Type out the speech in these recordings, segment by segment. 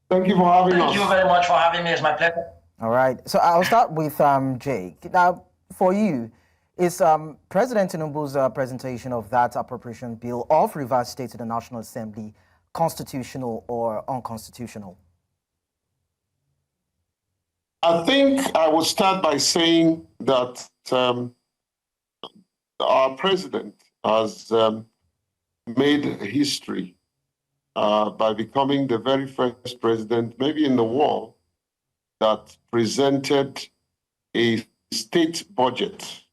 Thank you for having us. Thank you very much for having me. It's my pleasure. All right. So I'll start with Jake. Now, for you, is President Tinubu's presentation of that appropriation bill of Rivers State to the National Assembly constitutional or unconstitutional? I think I would start by saying that our president has made history by becoming the very first president, maybe in the world, that presented a state budget,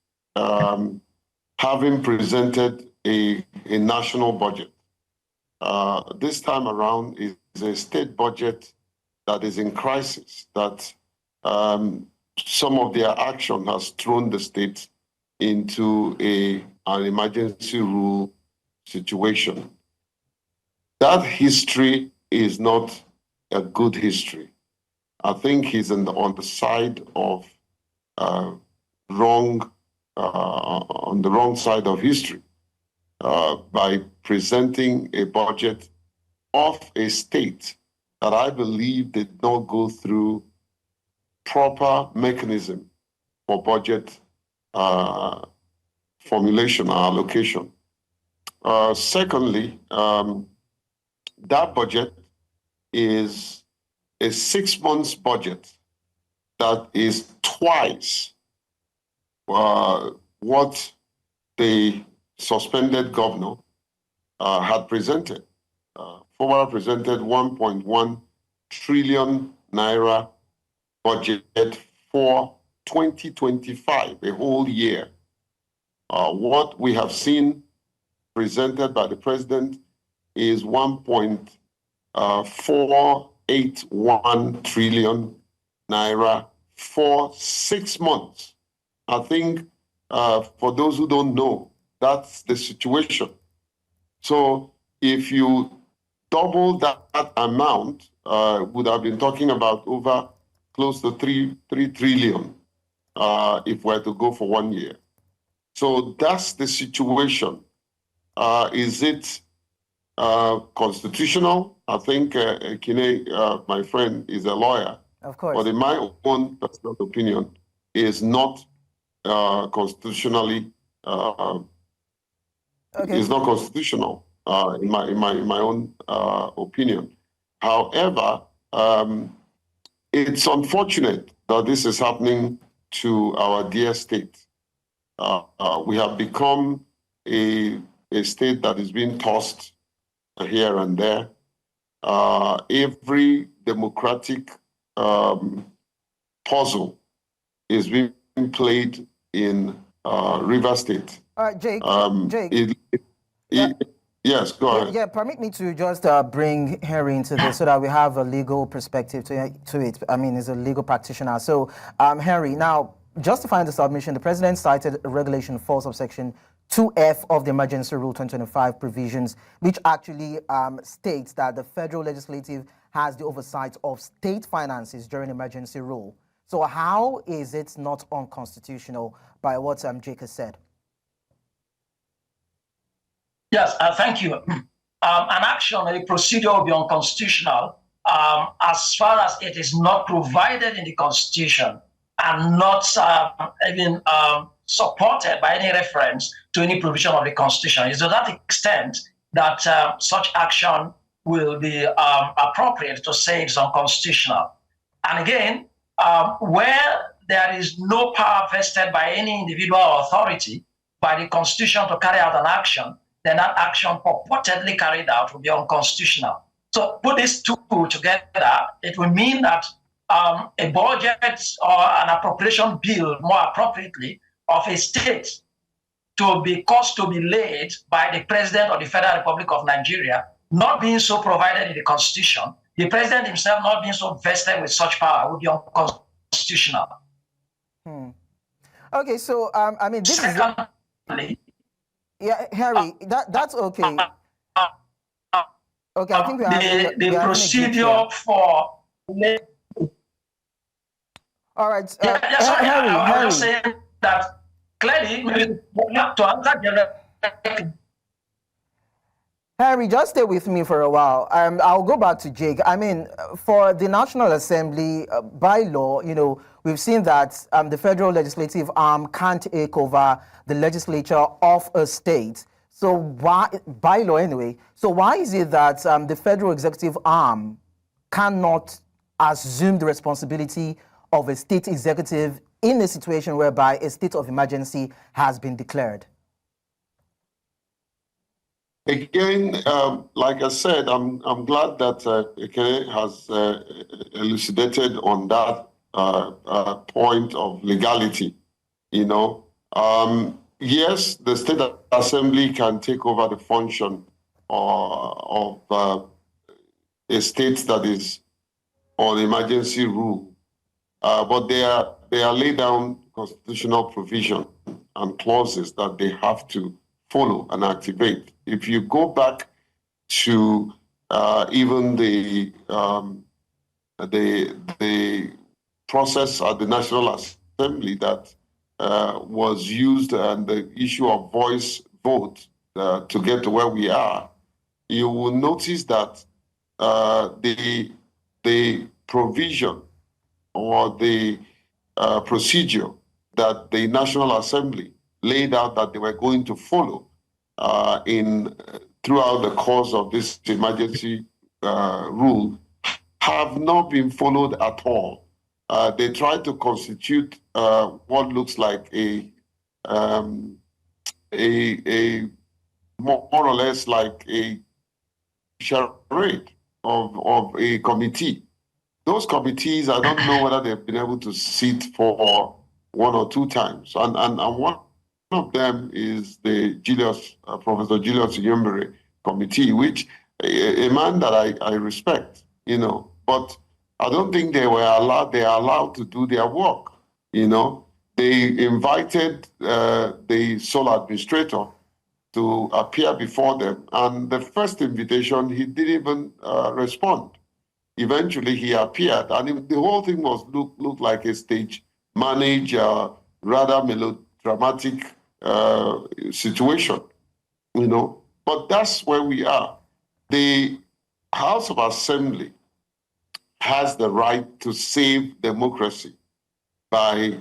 having presented a national budget. This time around is a state budget that is in crisis, that some of their action has thrown the state into an emergency rule situation. That history is not a good history. I think he's on the side of on the wrong side of history by presenting a budget of a state that I believe did not go through proper mechanism for budget formulation or allocation. Secondly, that budget is a 6 months budget that is twice what the suspended governor had presented. Former presented 1.1 trillion naira budget for 2025, a whole year. What we have seen presented by the president is 1.481 trillion naira for 6 months. I think for those who don't know, that's the situation. So if you double that amount, would have been talking about over close to 3 trillion if we're to go for 1 year. So that's the situation. Is it constitutional? I think Ekine, my friend, is a lawyer. Of course. But in my own personal opinion, is not constitutionally. Okay. Is not constitutional in my own opinion. However, it's unfortunate that this is happening to our dear state. We have become a state that is being tossed here and there. Every democratic puzzle is being played in Rivers State. All right, Jake. Yes, go ahead. Yeah, permit me to just bring Henry into this so that we have a legal perspective to it. I mean, he's a legal practitioner. So, Henry, now, justifying the submission, the president cited Regulation 4, subsection 2F of the Emergency Rule 2025 provisions, which actually states that the federal legislative has the oversight of state finances during emergency rule. So how is it not unconstitutional by what Jake has said? Yes, thank you. An action, a procedure will be unconstitutional as far as it is not provided in the Constitution and not even supported by any reference to any provision of the Constitution. It's to that extent that such action will be appropriate to say it's unconstitutional. And again, where there is no power vested by any individual or authority by the Constitution to carry out an action, then that action purportedly carried out will be unconstitutional. So put these two together, it will mean that a budget or an appropriation bill, more appropriately, of a state to be caused to be laid by the President of the Federal Republic of Nigeria, not being so provided in the Constitution, the President himself not being so vested with such power would be unconstitutional. Okay, so, I mean, this Secondly, yeah, Harry, that's okay. Okay, I think we have the procedure for. All right, sorry, Harry, I was just saying that clearly, maybe to answer directly. Henry, just stay with me for a while. I'll go back to Jake. I mean, for the National Assembly, by law, we've seen that the federal legislative arm can't take over the legislature of a state. So why, by law anyway, so why is it that the federal executive arm cannot assume the responsibility of a state executive in a situation whereby a state of emergency has been declared? Again, like I said, I'm glad that Ekine has elucidated on that point of legality. Yes, the State Assembly can take over the function of a state that is on emergency rule, but they are laid down constitutional provision and clauses that they have to follow and activate. If you go back to even the process at the National Assembly that was used and the issue of voice vote to get to where we are, you will notice that the provision or the procedure that the National Assembly laid out that they were going to follow throughout the course of this emergency rule have not been followed at all. They tried to constitute what looks like a more or less like a charade of a committee. Those committees, I don't know whether they've been able to sit for one or two times, and one of them is the Professor Julius Yembere committee, which a man that I respect, but I don't think they are allowed to do their work. They invited the sole administrator to appear before them, and the first invitation he didn't even respond. Eventually he appeared, and the whole thing looked like a stage managed, rather melodramatic situation, But that's where we are. The House of Assembly has the right to save democracy by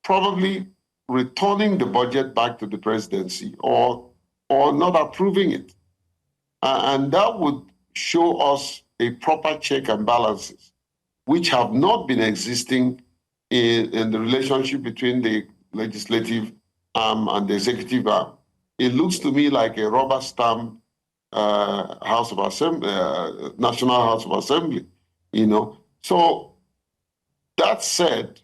probably returning the budget back to the presidency or not approving it. And that would show us a proper check and balances, which have not been existing in the relationship between the legislative arm and the executive arm. It looks to me like a rubber stamp House of Assembly, National House of Assembly, So that said,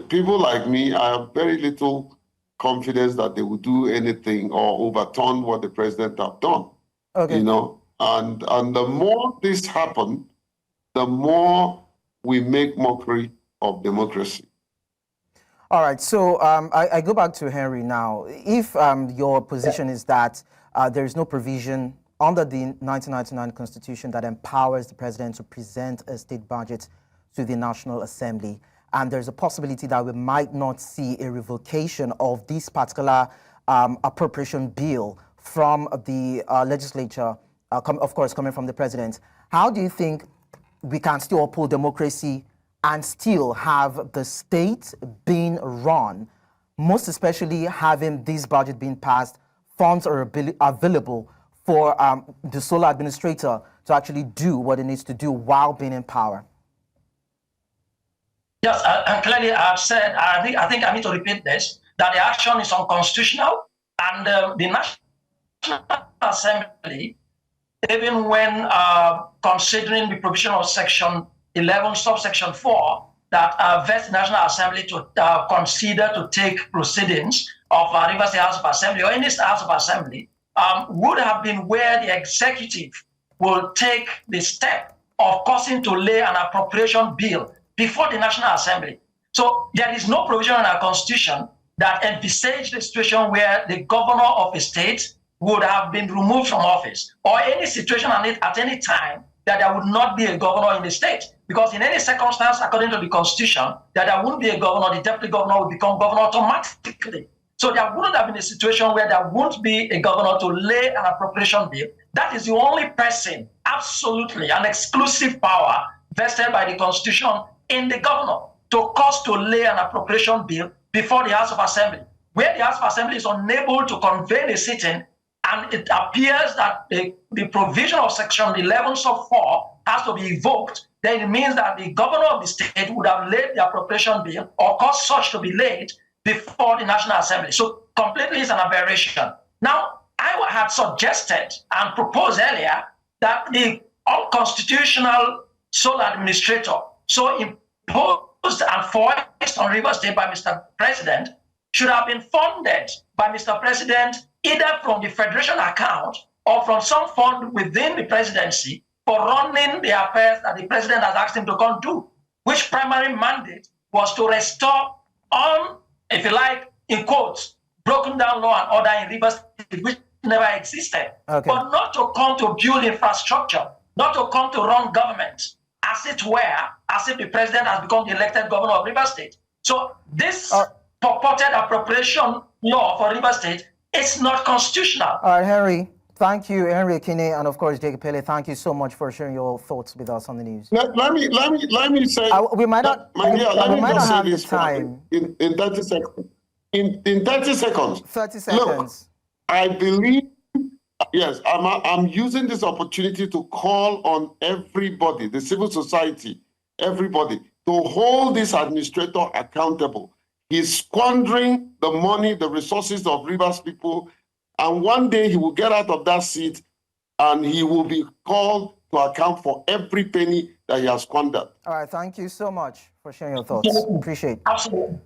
people like me, I have very little confidence that they will do anything or overturn what the president have done. Okay. And the more this happens, the more we make mockery of democracy. All right, so I go back to Henry now. If your position is that there is no provision under the 1999 Constitution that empowers the president to present a state budget to the National Assembly, and there's a possibility that we might not see a revocation of this particular appropriation bill from the legislature, of course, coming from the president, how do you think we can still uphold democracy and still have the state being run, most especially having this budget being passed, funds are available for the sole administrator to actually do what it needs to do while being in power? Yes, and clearly I've said, I think I need to repeat this, that the action is unconstitutional, and the National Assembly, even when considering the provision of Section 11, subsection 4, that vests the National Assembly to consider to take proceedings of Rivers State House of Assembly or any House of Assembly, would have been where the executive will take the step of causing to lay an appropriation bill before the National Assembly. So there is no provision in our Constitution that envisaged a situation where the governor of a state would have been removed from office, or any situation at any time that there would not be a governor in the state. Because in any circumstance, according to the Constitution, that there wouldn't be a governor, the deputy governor would become governor automatically. So there wouldn't have been a situation where there won't be a governor to lay an appropriation bill that is the only person, absolutely, an exclusive power vested by the Constitution in the governor to cause to lay an appropriation bill before the House of Assembly. Where the House of Assembly is unable to convene a sitting, and it appears that the provision of Section 11 sub 4 has to be invoked, then it means that the governor of the state would have laid the appropriation bill or caused such to be laid before the National Assembly. So completely is an aberration. Now, I had suggested and proposed earlier that the unconstitutional sole administrator, so imposed and forced on Rivers State by Mr. President, should have been funded by Mr. President either from the federation account or from some fund within the presidency for running the affairs that the president has asked him to come do, which primary mandate was to restore on, if you like, in quotes, broken down law and order in Rivers State, which never existed, but not to come to build infrastructure, not to come to run government, as it were, as if the president has become the elected governor of Rivers State. So this purported appropriation law for Rivers State is not constitutional. All right, Henry. Thank you, Henry Ekine, and of course, Jake Epelle. Thank you so much for sharing your thoughts with us on the news. Let me say. We might not. We might not have the time. In 30 seconds. In 30 seconds. 30 seconds. Look, I believe. Yes, I'm using this opportunity to call on everybody, the civil society, everybody, to hold this administrator accountable. He's squandering the money, the resources of Rivers people, and one day he will get out of that seat and he will be called to account for every penny that he has squandered. All right, thank you so much for sharing your thoughts. Appreciate it. Absolutely.